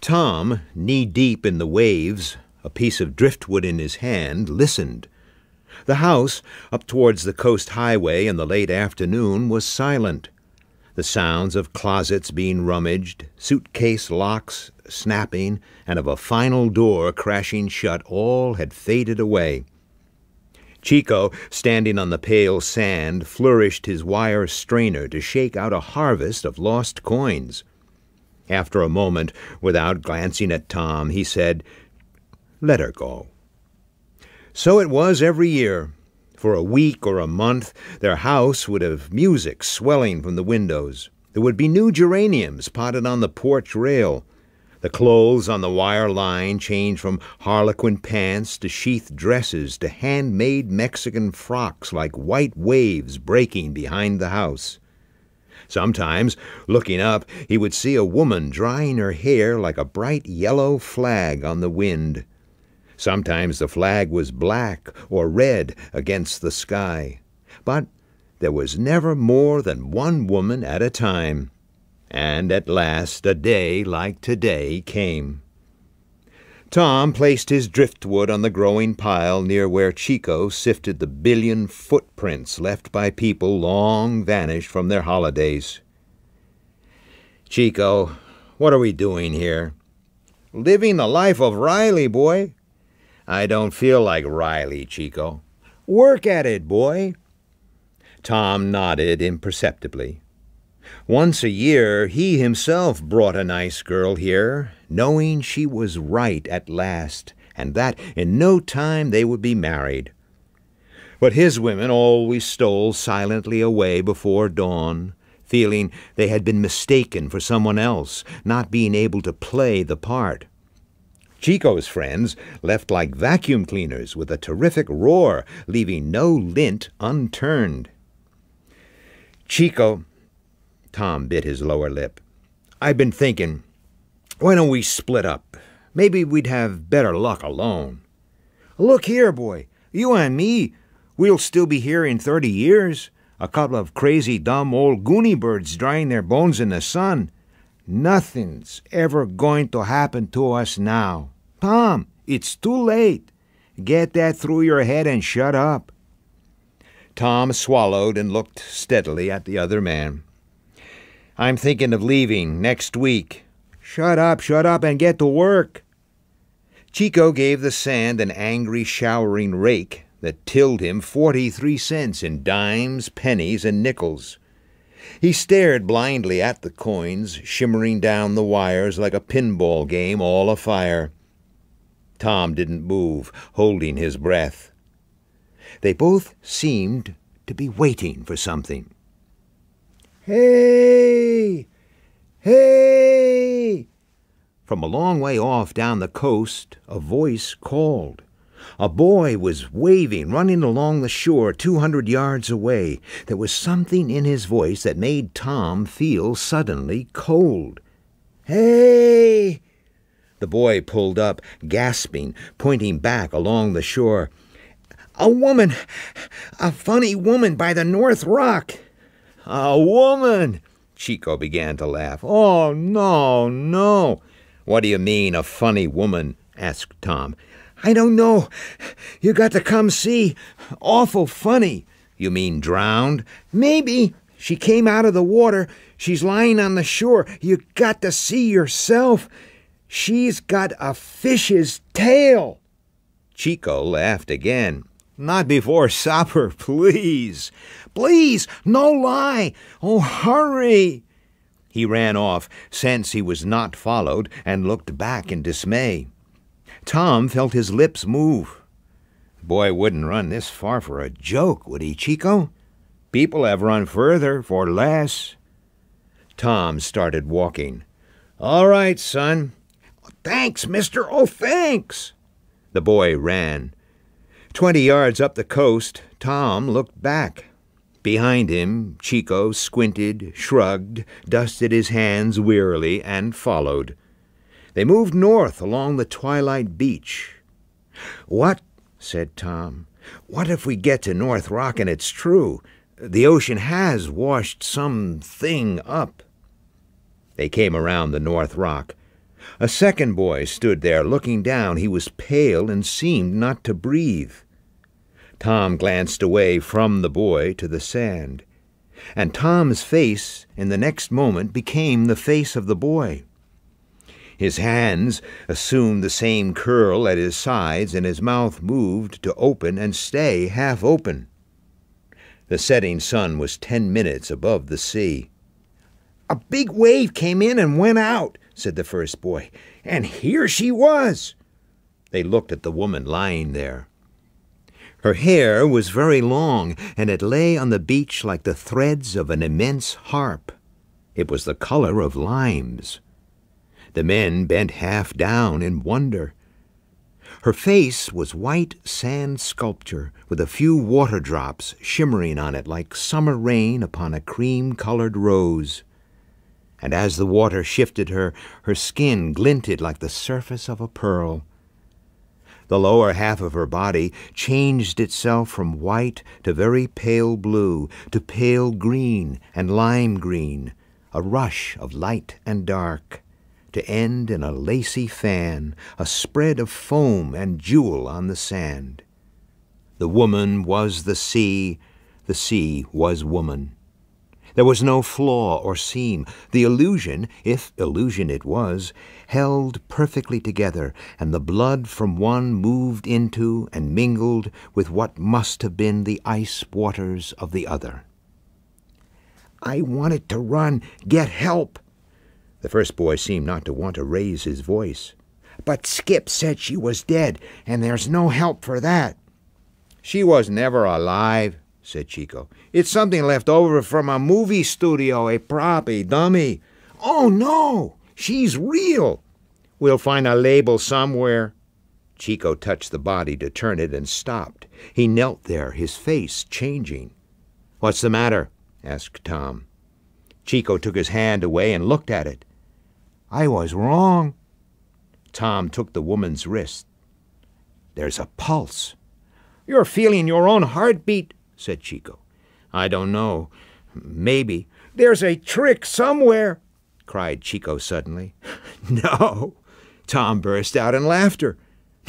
Tom, knee-deep in the waves, a piece of driftwood in his hand, listened. The house, up towards the coast highway in the late afternoon, was silent. The sounds of closets being rummaged, suitcase locks snapping, and of a final door crashing shut all had faded away. Chico, standing on the pale sand, flourished his wire strainer to shake out a harvest of lost coins. After a moment, without glancing at Tom, he said, "Let her go." So it was every year. For a week or a month, their house would have music swelling from the windows. There would be new geraniums potted on the porch rail. The clothes on the wire line changed from harlequin pants to sheath dresses to handmade Mexican frocks like white waves breaking behind the house. Sometimes, looking up, he would see a woman drying her hair like a bright yellow flag on the wind. Sometimes the flag was black or red against the sky. But there was never more than one woman at a time. And at last a day like today came. Tom placed his driftwood on the growing pile near where Chico sifted the billion footprints left by people long vanished from their holidays. "Chico, what are we doing here?" "Living the life of Riley, boy." "I don't feel like Riley, Chico." "Work at it, boy." Tom nodded imperceptibly. Once a year he himself brought a nice girl here, knowing she was right at last, and that in no time they would be married. But his women always stole silently away before dawn, feeling they had been mistaken for someone else, not being able to play the part. Chico's friends left like vacuum cleaners with a terrific roar, leaving no lint unturned. "Chico," Tom bit his lower lip, "I've been thinking, why don't we split up? Maybe we'd have better luck alone." "Look here, boy, you and me, we'll still be here in 30 years. A couple of crazy, dumb old goony birds drying their bones in the sun. Nothing's ever going to happen to us now. Tom, it's too late. Get that through your head and shut up." Tom swallowed and looked steadily at the other man. "I'm thinking of leaving next week." Shut up, and get to work." Chico gave the sand an angry, showering rake that tilled him 43 cents in dimes, pennies, and nickels. He stared blindly at the coins, shimmering down the wires like a pinball game all afire. Tom didn't move, holding his breath. They both seemed to be waiting for something. "Hey! Hey!" From a long way off down the coast, a voice called. A boy was waving, running along the shore 200 yards away. There was something in his voice that made Tom feel suddenly cold. "Hey!" The boy pulled up, gasping, pointing back along the shore. "A woman! A funny woman by the North Rock!" "A woman!" Chico began to laugh. "Oh, no, no." "What do you mean, a funny woman?" asked Tom. "I don't know. You got to come see. Awful funny." "You mean drowned?" "Maybe. She came out of the water. She's lying on the shore. You got to see yourself. She's got a fish's tail." Chico laughed again. "Not before supper, please." "Please, no lie. Oh, hurry." He ran off, since he was not followed, and looked back in dismay. Tom felt his lips move. The boy wouldn't run this far for a joke, would he, Chico? People have run further for less. Tom started walking. "All right, son." "Thanks, mister. Oh, thanks." The boy ran. 20 yards up the coast, Tom looked back. Behind him, Chico squinted, shrugged, dusted his hands wearily, and followed. They moved north along the twilight beach. "What?" said Tom. "What if we get to North Rock and it's true? The ocean has washed something up." They came around the North Rock. A second boy stood there looking down. He was pale and seemed not to breathe. Tom glanced away from the boy to the sand, and Tom's face in the next moment became the face of the boy. His hands assumed the same curl at his sides, and his mouth moved to open and stay half open. The setting sun was 10 minutes above the sea. "A big wave came in and went out," said the first boy, "and here she was." They looked at the woman lying there. Her hair was very long, and it lay on the beach like the threads of an immense harp. It was the color of limes. The men bent half down in wonder. Her face was white sand sculpture, with a few water drops shimmering on it like summer rain upon a cream-colored rose. And as the water shifted her, her skin glinted like the surface of a pearl. The lower half of her body changed itself from white to very pale blue, to pale green and lime green, a rush of light and dark, to end in a lacy fan, a spread of foam and jewel on the sand. The woman was the sea was woman. There was no flaw or seam. The illusion, if illusion it was, held perfectly together, and the blood from one moved into and mingled with what must have been the ice waters of the other. "I wanted to run, get help." The first boy seemed not to want to raise his voice. "But Skip said she was dead, and there's no help for that." "She was never alive," said Chico. "It's something left over from a movie studio, a prop, a dummy." "Oh, no, she's real." "We'll find a label somewhere." Chico touched the body to turn it and stopped. He knelt there, his face changing. "What's the matter?" asked Tom. Chico took his hand away and looked at it. "I was wrong." Tom took the woman's wrist. "There's a pulse." "You're feeling your own heartbeat," said Chico. "I don't know. Maybe." "There's a trick somewhere," cried Chico suddenly. "No." Tom burst out in laughter.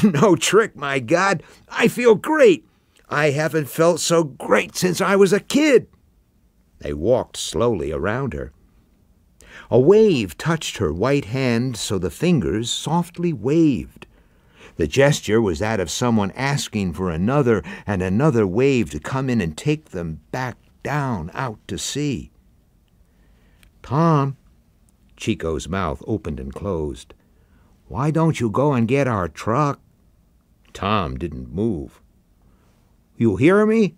"No trick, my God. I feel great. I haven't felt so great since I was a kid." They walked slowly around her. A wave touched her white hand, so the fingers softly waved. The gesture was that of someone asking for another and another wave to come in and take them back down out to sea. "Tom," Chico's mouth opened and closed, "why don't you go and get our truck?" Tom didn't move. "You hear me?"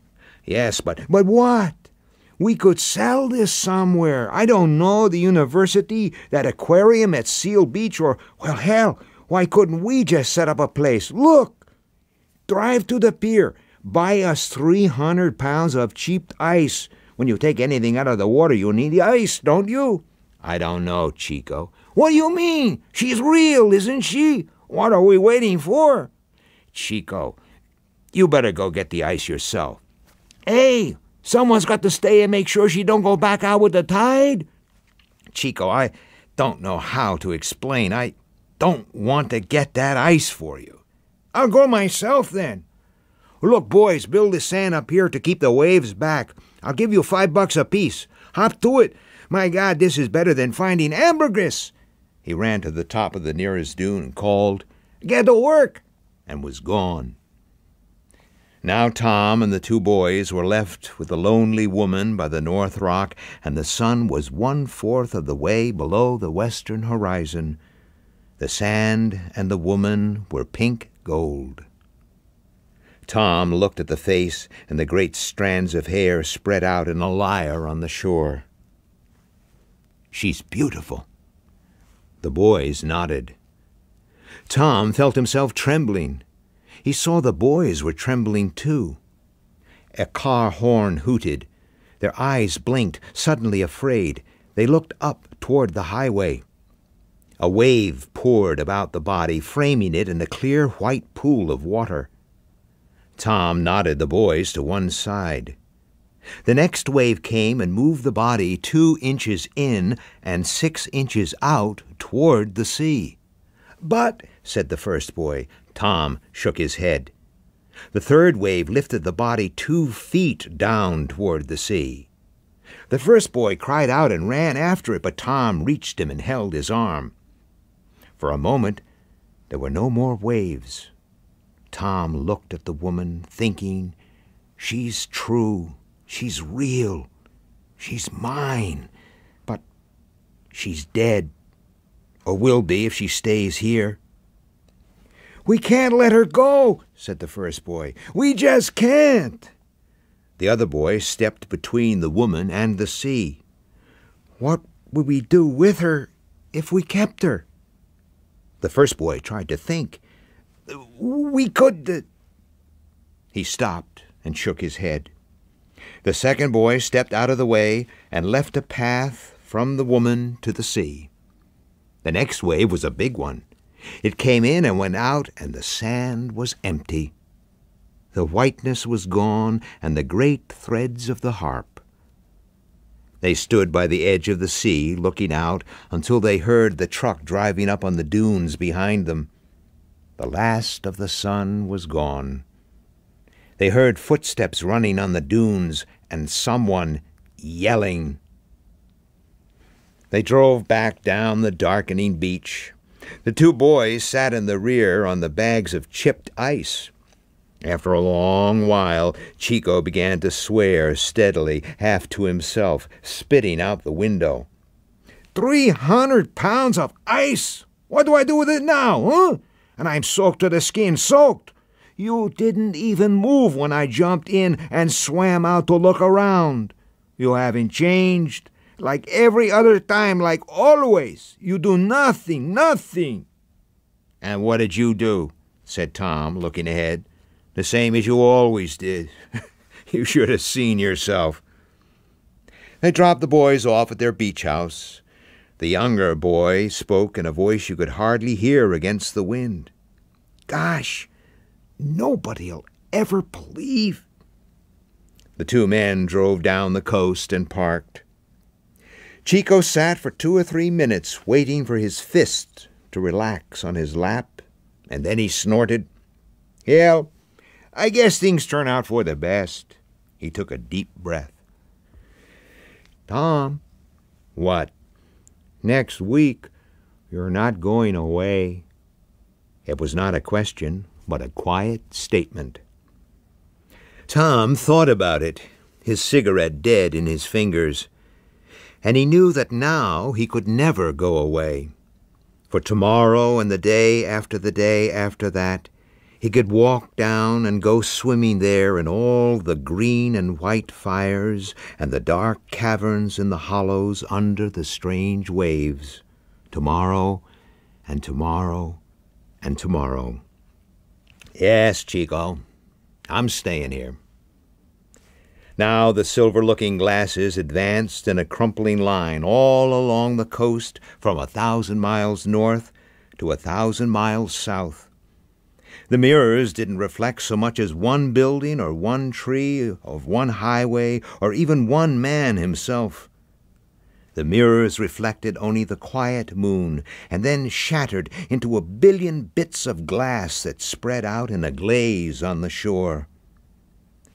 "Yes, but what?" "We could sell this somewhere. I don't know, the university, that aquarium at Seal Beach, or, well, hell, why couldn't we just set up a place? Look! Drive to the pier. Buy us 300 pounds of cheap ice. When you take anything out of the water, you need the ice, don't you?" "I don't know, Chico." "What do you mean? She's real, isn't she? What are we waiting for?" "Chico, you better go get the ice yourself." "Hey! Someone's got to stay and make sure she don't go back out with the tide." "Chico, I don't know how to explain. I don't want to get that ice for you." "I'll go myself, then." "Look, boys, build the sand up here to keep the waves back. I'll give you $5 apiece. Hop to it. My God, this is better than finding ambergris." He ran to the top of the nearest dune and called, "Get to work," and was gone. Now Tom and the two boys were left with the lonely woman by the North Rock, and the sun was 1/4 of the way below the western horizon. The sand and the woman were pink gold. Tom looked at the face and the great strands of hair spread out in a lyre on the shore. "She's beautiful." The boys nodded. Tom felt himself trembling. He saw the boys were trembling too. A car horn hooted. Their eyes blinked, suddenly afraid. They looked up toward the highway. A wave poured about the body, framing it in a clear white pool of water. Tom nodded the boys to one side. The next wave came and moved the body 2 inches in and 6 inches out toward the sea. But, said the first boy. Tom shook his head. The third wave lifted the body 2 feet down toward the sea. The first boy cried out and ran after it, but Tom reached him and held his arm. For a moment, there were no more waves. Tom looked at the woman, thinking, she's true, she's real, she's mine, but she's dead, or will be if she stays here. We can't let her go, said the first boy. We just can't. The other boy stepped between the woman and the sea. What would we do with her if we kept her? The first boy tried to think. We could... He stopped and shook his head. The second boy stepped out of the way and left a path from the woman to the sea. The next wave was a big one. It came in and went out, and the sand was empty. The whiteness was gone, and the great threads of the harp. They stood by the edge of the sea, looking out, until they heard the truck driving up on the dunes behind them. The last of the sun was gone. They heard footsteps running on the dunes, and someone yelling. They drove back down the darkening beach. The 2 boys sat in the rear on the bags of chipped ice. After a long while, Chico began to swear steadily, half to himself, spitting out the window. 300 pounds of ice! What do I do with it now, huh? And I'm soaked to the skin, soaked! You didn't even move when I jumped in and swam out to look around. You haven't changed. Like every other time, like always. You do nothing, nothing. And what did you do? Said Tom, looking ahead. The same as you always did. You should have seen yourself. They dropped the boys off at their beach house. The younger boy spoke in a voice you could hardly hear against the wind. Gosh, nobody'll ever believe. The 2 men drove down the coast and parked. Chico sat for 2 or 3 minutes waiting for his fist to relax on his lap, and then he snorted. Hell, I guess things turn out for the best. He took a deep breath. Tom. What? Next week, you're not going away. It was not a question, but a quiet statement. Tom thought about it, his cigarette dead in his fingers, and he knew that now he could never go away. For tomorrow and the day after that, he could walk down and go swimming there in all the green and white fires and the dark caverns in the hollows under the strange waves. Tomorrow and tomorrow and tomorrow. Yes, Chico, I'm staying here. Now the silver-looking glasses advanced in a crumpling line all along the coast from 1,000 miles north to 1,000 miles south. The mirrors didn't reflect so much as one building or one tree or one highway or even one man himself. The mirrors reflected only the quiet moon and then shattered into a billion bits of glass that spread out in a glaze on the shore.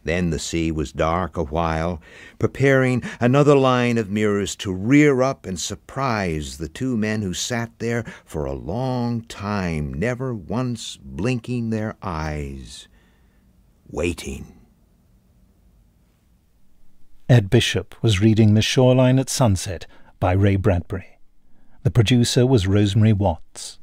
Then the sea was dark a while, preparing another line of mirrors to rear up and surprise the 2 men who sat there for a long time, never once blinking their eyes, waiting. Ed Bishop was reading The Shoreline at Sunset by Ray Bradbury. The producer was Rosemary Watts.